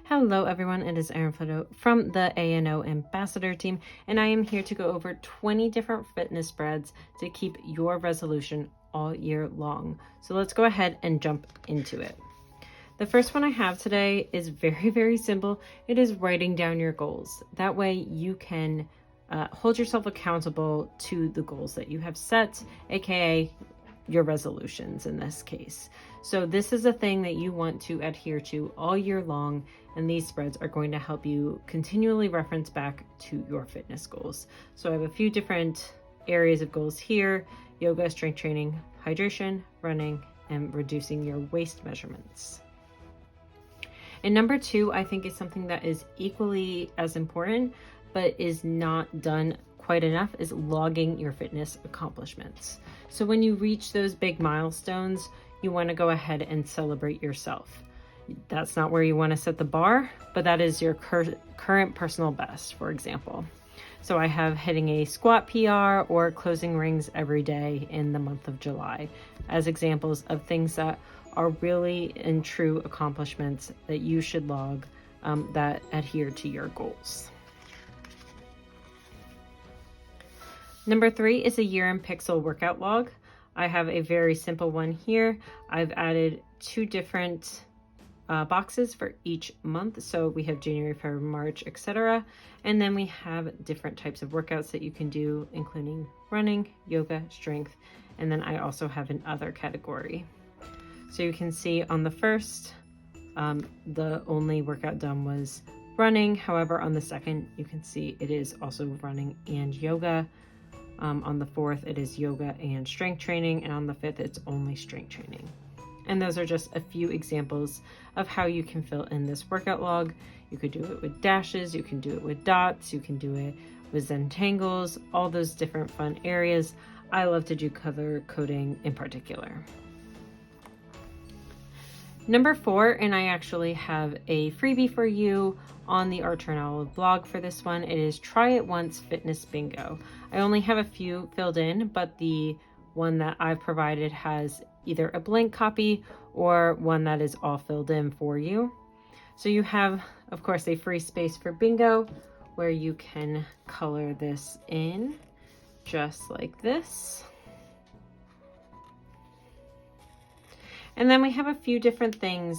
Hello everyone, it is Erin from the ANO Ambassador team, and I am here to go over 20 different fitness spreads to keep your resolution all year long. So let's go ahead and jump into it. The first one I have today is very simple. It is writing down your goals. That way you can hold yourself accountable to the goals that you have set, aka your resolutions in this case. So this is a thing that you want to adhere to all year long, and these spreads are going to help you continually reference back to your fitness goals. So I have a few different areas of goals here: yoga, strength training, hydration, running, and reducing your waist measurements. And number 2, I think, is something that is equally as important, but is not done quite enough, is logging your fitness accomplishments. So when you reach those big milestones, you want to go ahead and celebrate yourself. That's not where you want to set the bar, but that is your current personal best, for example. So I have hitting a squat PR or closing rings every day in the month of July as examples of things that are really and true accomplishments that you should log that adhere to your goals. Number 3 is a year in pixel workout log. I have a very simple one here. I've added 2 different boxes for each month. So we have January, February, March, etc. And then we have different types of workouts that you can do, including running, yoga, strength. And then I also have an other category. So you can see on the first, the only workout done was running. However, on the second, you can see it is also running and yoga. On the 4th, it is yoga and strength training. And on the 5th, it's only strength training. And those are just a few examples of how you can fill in this workout log. You could do it with dashes, you can do it with dots, you can do it with Zentangles, all those different fun areas. I love to do color coding in particular. Number 4, and I actually have a freebie for you on the Archer and Olive blog for this one. It is Try It Once Fitness Bingo. I only have a few filled in, but the one that I've provided has either a blank copy or one that is all filled in for you. So you have, of course, a free space for bingo where you can color this in just like this. And then we have a few different things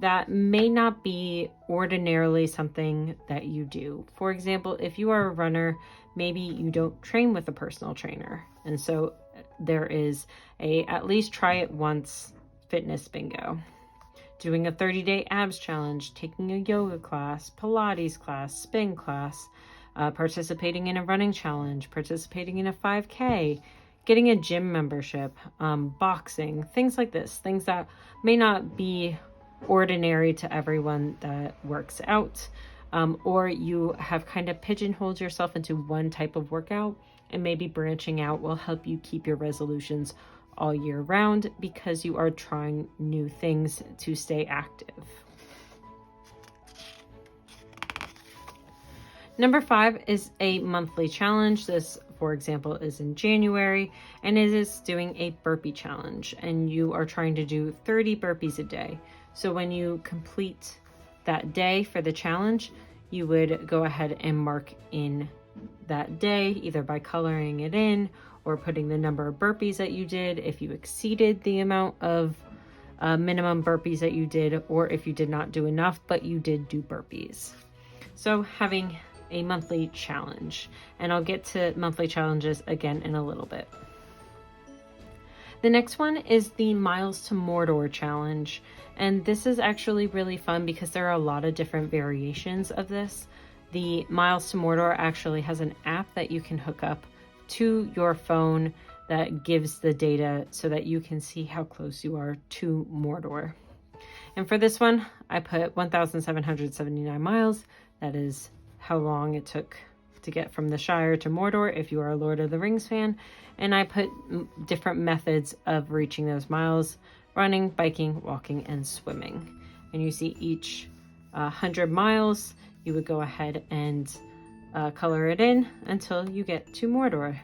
that may not be ordinarily something that you do. For example, if you are a runner, maybe you don't train with a personal trainer. And so there is a at least try it once fitness bingo. Doing a 30-day abs challenge, taking a yoga class, Pilates class, spin class, participating in a running challenge, participating in a 5K, getting a gym membership, boxing, things like this, things that may not be ordinary to everyone that works out, or you have kind of pigeonholed yourself into one type of workout, and maybe branching out will help you keep your resolutions all year round because you are trying new things to stay active. Number 5 is a monthly challenge. This, for example, is in January, and it is doing a burpee challenge, and you are trying to do 30 burpees a day. So when you complete that day for the challenge, you would go ahead and mark in that day, either by coloring it in or putting the number of burpees that you did, if you exceeded the amount of minimum burpees that you did, or if you did not do enough, but you did do burpees. So having a monthly challenge, and I'll get to monthly challenges again in a little bit. The next one is the Miles to Mordor challenge, and this is actually really fun because there are a lot of different variations of this. The Miles to Mordor actually has an app that you can hook up to your phone that gives the data so that you can see how close you are to Mordor. And for this one, I put 1,779 miles. That is how long it took to get from the Shire to Mordor if you are a Lord of the Rings fan. And I put different methods of reaching those miles: running, biking, walking, and swimming. And you see each 100 miles, you would go ahead and color it in until you get to Mordor.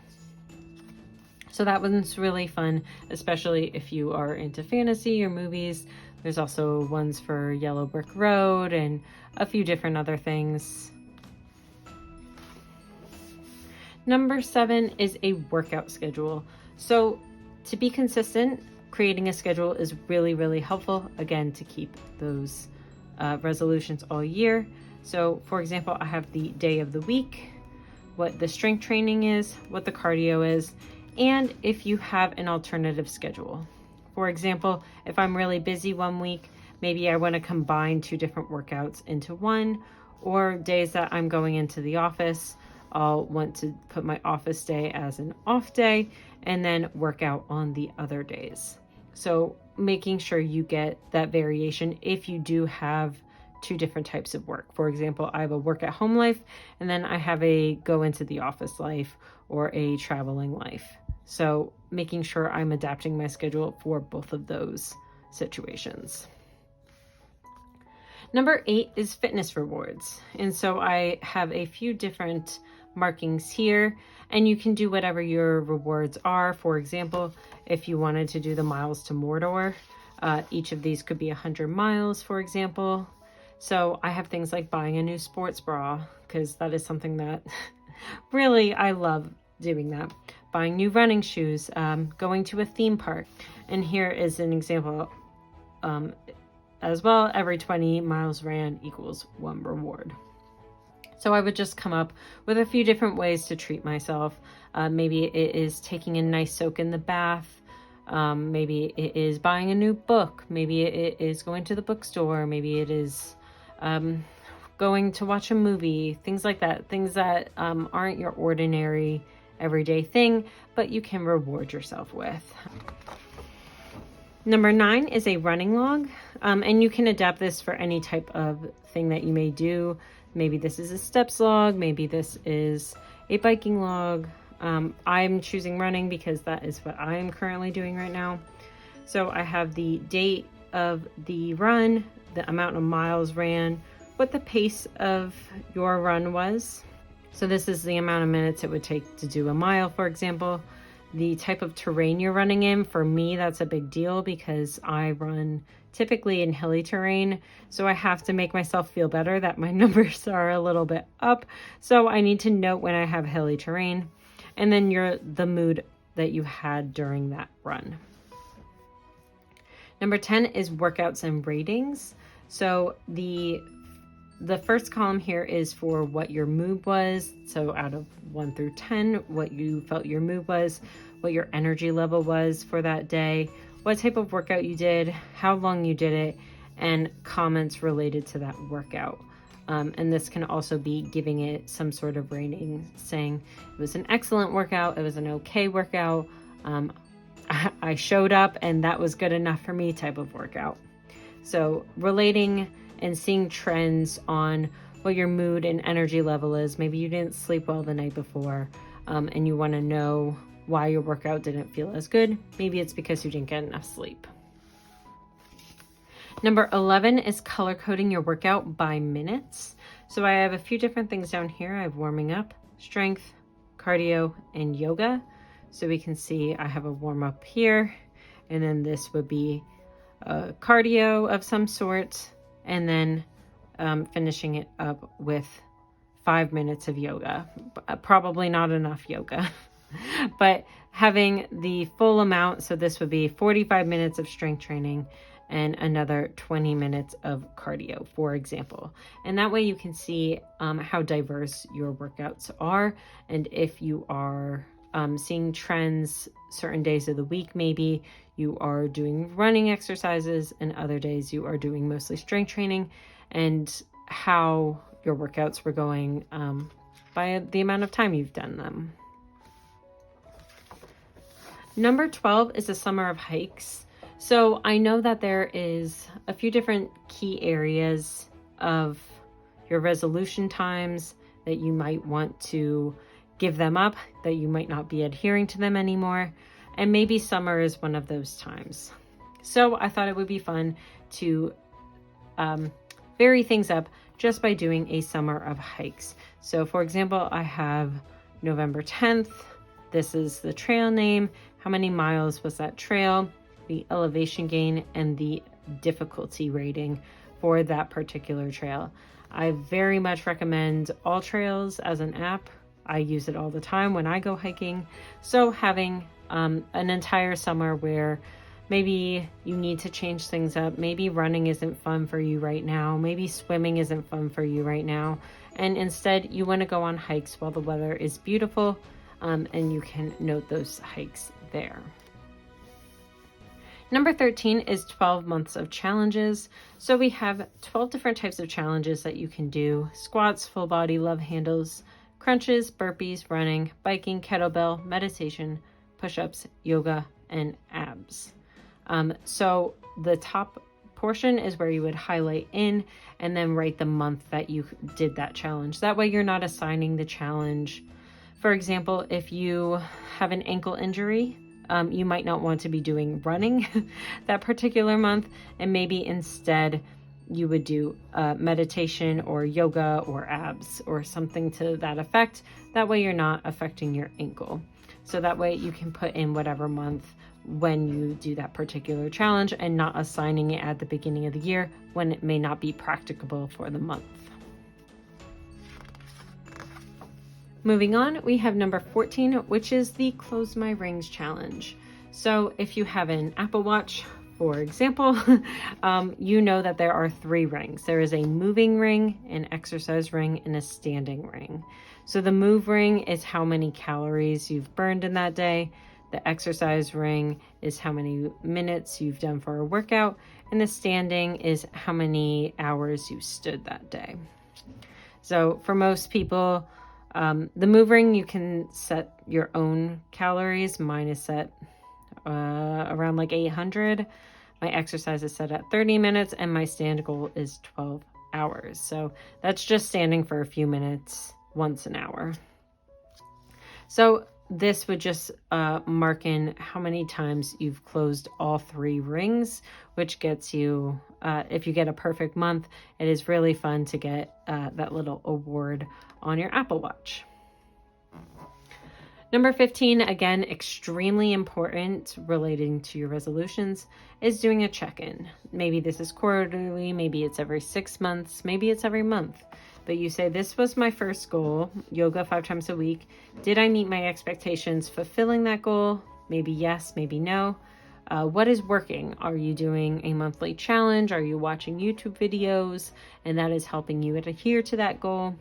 So that one's really fun, especially if you are into fantasy or movies. There's also ones for Yellow Brick Road and a few different other things. Number 7 is a workout schedule. So to be consistent, creating a schedule is really, really helpful, again, to keep those resolutions all year. So for example, I have the day of the week, what the strength training is, what the cardio is, and if you have an alternative schedule. For example, if I'm really busy one week, maybe I want to combine 2 different workouts into one, or days that I'm going into the office, I'll want to put my office day as an off day and then work out on the other days. So making sure you get that variation if you do have 2 different types of work. For example, I have a work at home life, and then I have a go into the office life or a traveling life. So making sure I'm adapting my schedule for both of those situations. Number 8 is fitness rewards. And so I have a few different markings here, and you can do whatever your rewards are. For example, if you wanted to do the miles to Mordor, each of these could be 100 miles, for example. So I have things like buying a new sports bra, because that is something that really I love doing that. Buying new running shoes, going to a theme park. And here is an example as well. Every 20 miles ran equals 1 reward. So I would just come up with a few different ways to treat myself. Maybe it is taking a nice soak in the bath. Maybe it is buying a new book. Maybe it is going to the bookstore. Maybe it is going to watch a movie, things like that. Things that aren't your ordinary everyday thing, but you can reward yourself with. Number 9 is a running log, and you can adapt this for any type of thing that you may do. Maybe this is a steps log, maybe this is a biking log. I'm choosing running because that is what I am currently doing right now. So I have the date of the run, the amount of miles ran, what the pace of your run was. So this is the amount of minutes it would take to do a mile, for example. The type of terrain you're running in. For me, that's a big deal because I run typically in hilly terrain. So I have to make myself feel better that my numbers are a little bit up. So I need to note when I have hilly terrain, and then the mood that you had during that run. Number 10 is workouts and ratings. So the first column here is for what your mood was. So out of 1 through 10, what you felt your mood was, what your energy level was for that day, what type of workout you did, how long you did it, and comments related to that workout. And this can also be giving it some sort of rating, saying it was an excellent workout, it was an okay workout, I showed up and that was good enough for me type of workout. So relating and seeing trends on what your mood and energy level is. Maybe you didn't sleep well the night before, and you want to know why your workout didn't feel as good. Maybe it's because you didn't get enough sleep. Number 11 is color coding your workout by minutes. So I have a few different things down here. I have warming up, strength, cardio, and yoga. So we can see I have a warm up here, and then this would be cardio of some sort, and then finishing it up with 5 minutes of yoga. Probably not enough yoga, but having the full amount. So this would be 45 minutes of strength training and another 20 minutes of cardio, for example. And that way you can see how diverse your workouts are. And if you are seeing trends certain days of the week, maybe you are doing running exercises and other days you are doing mostly strength training, and how your workouts were going by the amount of time you've done them. Number 12 is a summer of hikes. So I know that there is a few different key areas of your resolution times that you might want to give them up, that you might not be adhering to them anymore. And maybe summer is one of those times. So I thought it would be fun to vary things up just by doing a summer of hikes. So for example, I have November 10th. This is the trail name. How many miles was that trail? The elevation gain and the difficulty rating for that particular trail. I very much recommend All Trails as an app. I use it all the time when I go hiking. So having an entire summer where maybe you need to change things up, maybe running isn't fun for you right now, maybe swimming isn't fun for you right now, and instead you want to go on hikes while the weather is beautiful, and you can note those hikes there. Number 13 is 12 months of challenges. So we have 12 different types of challenges that you can do: squats, full body love handles, crunches, burpees, running, biking, kettlebell, meditation, push-ups, yoga, and abs. So the top portion is where you would highlight in and then write the month that you did that challenge. That way you're not assigning the challenge. For example, if you have an ankle injury, you might not want to be doing running that particular month, and maybe instead you would do meditation or yoga or abs or something to that effect. That way you're not affecting your ankle. So that way you can put in whatever month when you do that particular challenge and not assigning it at the beginning of the year when it may not be practicable for the month. Moving on, we have number 14, which is the Close My Rings challenge. So if you have an Apple Watch, for example, you know that there are 3 rings. There is a moving ring, an exercise ring, and a standing ring. So the move ring is how many calories you've burned in that day. The exercise ring is how many minutes you've done for a workout. And the standing is how many hours you stood that day. So for most people, the move ring, you can set your own calories. Mine is set around like 800. My exercise is set at 30 minutes and my stand goal is 12 hours. So that's just standing for a few minutes once an hour. So this would just mark in how many times you've closed all 3 rings, which gets you, if you get a perfect month, it is really fun to get that little award on your Apple Watch. Number 15, again, extremely important relating to your resolutions, is doing a check-in. Maybe this is quarterly, maybe it's every 6 months, maybe it's every month. But you say, this was my first goal, yoga 5 times a week. Did I meet my expectations fulfilling that goal? Maybe yes, maybe no. What is working? Are you doing a monthly challenge? Are you watching YouTube videos? And that is helping you adhere to that goal.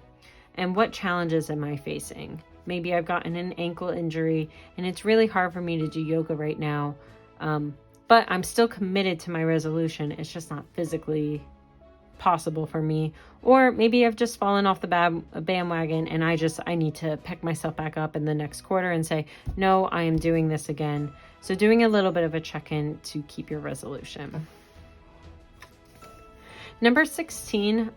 And what challenges am I facing? Maybe I've gotten an ankle injury and it's really hard for me to do yoga right now. But I'm still committed to my resolution. It's just not physically possible for me. Or maybe I've just fallen off the bandwagon and I need to pick myself back up in the next quarter and say, no, I am doing this again. So doing a little bit of a check-in to keep your resolution. Number 16,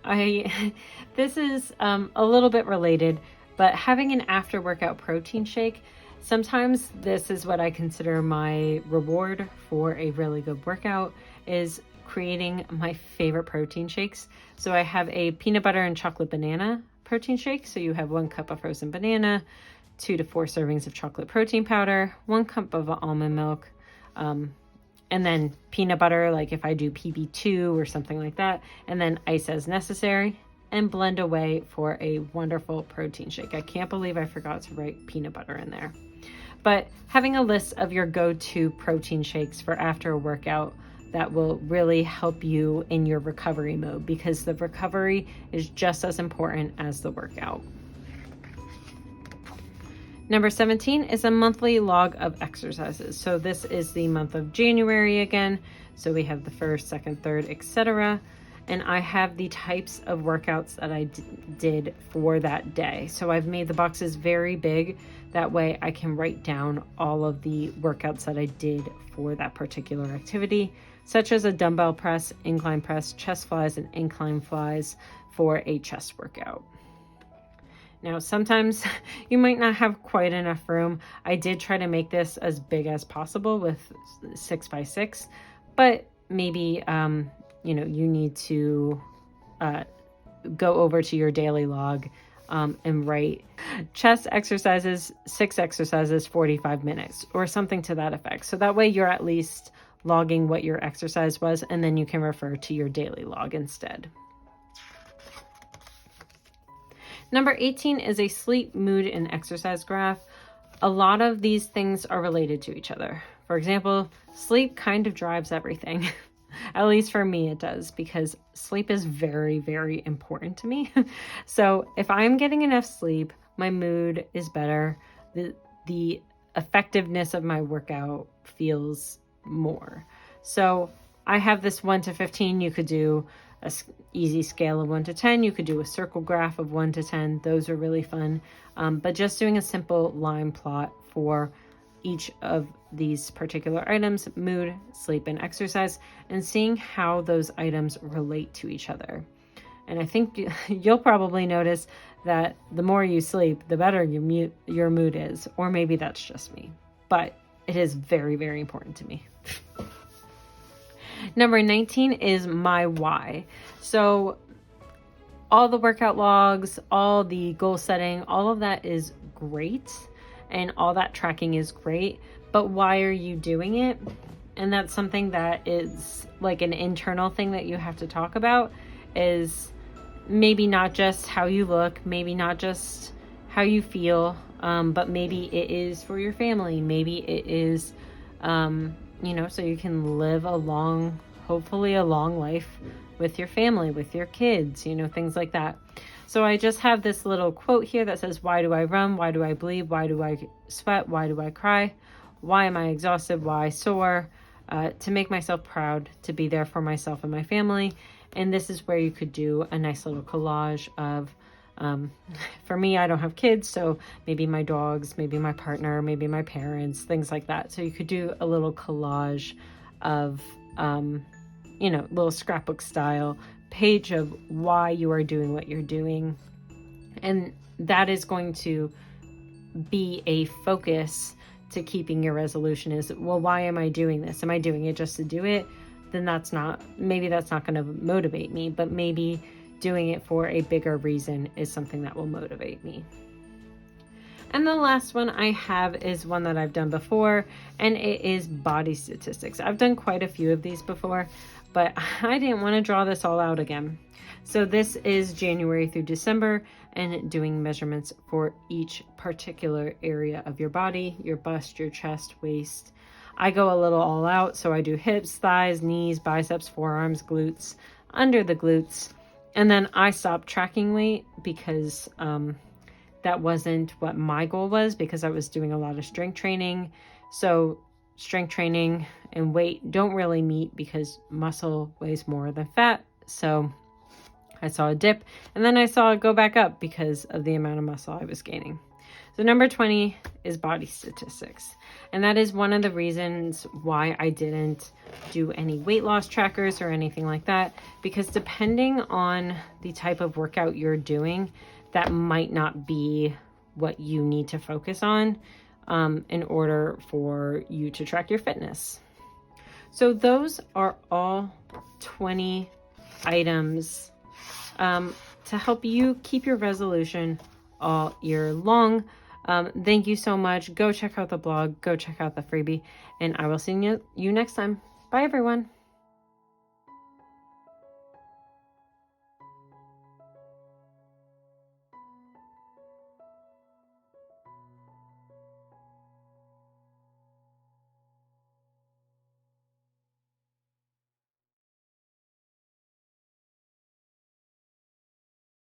this is a little bit related, but having an after workout protein shake, sometimes this is what I consider my reward for a really good workout, is creating my favorite protein shakes. So I have a peanut butter and chocolate banana protein shake. So you have 1 cup of frozen banana, 2 to 4 servings of chocolate protein powder, 1 cup of almond milk, and then peanut butter, like if I do PB2 or something like that, and then ice as necessary, and blend away for a wonderful protein shake. I can't believe I forgot to write peanut butter in there. But having a list of your go-to protein shakes for after a workout, that will really help you in your recovery mode, because the recovery is just as important as the workout. Number 17 is a monthly log of exercises. So this is the month of January again. So we have the 1st, 2nd, 3rd, etc. And I have the types of workouts that I did for that day. So I've made the boxes very big. That way I can write down all of the workouts that I did for that particular activity, such as a dumbbell press, incline press, chest flies, and incline flies for a chest workout. Now, sometimes you might not have quite enough room. I did try to make this as big as possible with 6x6, but maybe, you need to go over to your daily log and write chest exercises, 6 exercises, 45 minutes, or something to that effect. So that way you're at least logging what your exercise was, and then you can refer to your daily log instead. Number 18 is a sleep, mood, and exercise graph. A lot of these things are related to each other. For example, sleep kind of drives everything. At least for me it does, because sleep is very, very important to me. So if I'm getting enough sleep, my mood is better. The effectiveness of my workout feels more. So I have this 1 to 15. You could do an easy scale of 1 to 10. You could do a circle graph of 1 to 10. Those are really fun. But just doing a simple line plot for each of these particular items, mood, sleep, and exercise, and seeing how those items relate to each other. And I think you'll probably notice that the more you sleep, the better your mood is. Or maybe that's just me. But it is very, very important to me. Number 19 is my why. So all the workout logs, all the goal setting, all of that is great. And all that tracking is great. But why are you doing it? And that's something that is like an internal thing that you have to talk about, is maybe not just how you look, maybe not just how you feel, but maybe it is for your family. Maybe it is, so you can live hopefully a long life with your family, with your kids, things like that. So I just have this little quote here that says, why do I run? Why do I bleed? Why do I sweat? Why do I cry? Why am I exhausted? Why sore? To make myself proud, to be there for myself and my family. And this is where you could do a nice little collage of, for me, I don't have kids, so maybe my dogs, maybe my partner, maybe my parents, things like that. So you could do a little collage of, little scrapbook style page of why you are doing what you're doing. And that is going to be a focus to keeping your resolution is, well, why am I doing this? Am I doing it just to do it? Then maybe that's not going to motivate me, but maybe doing it for a bigger reason is something that will motivate me. And the last one I have is one that I've done before, and it is body statistics. I've done quite a few of these before, but I didn't want to draw this all out again. So this is January through December, and doing measurements for each particular area of your body, your bust, your chest, waist. I go a little all out, so I do hips, thighs, knees, biceps, forearms, glutes, under the glutes. And then I stopped tracking weight because that wasn't what my goal was, because I was doing a lot of strength training. So strength training and weight don't really meet because muscle weighs more than fat. So I saw a dip, and then I saw it go back up because of the amount of muscle I was gaining. So number 20 is body statistics. And that is one of the reasons why I didn't do any weight loss trackers or anything like that, because depending on the type of workout you're doing, that might not be what you need to focus on in order for you to track your fitness. So those are all 20 items to help you keep your resolution all year long. Thank you so much. Go check out the blog, go check out the freebie, and I will see you next time. Bye, everyone.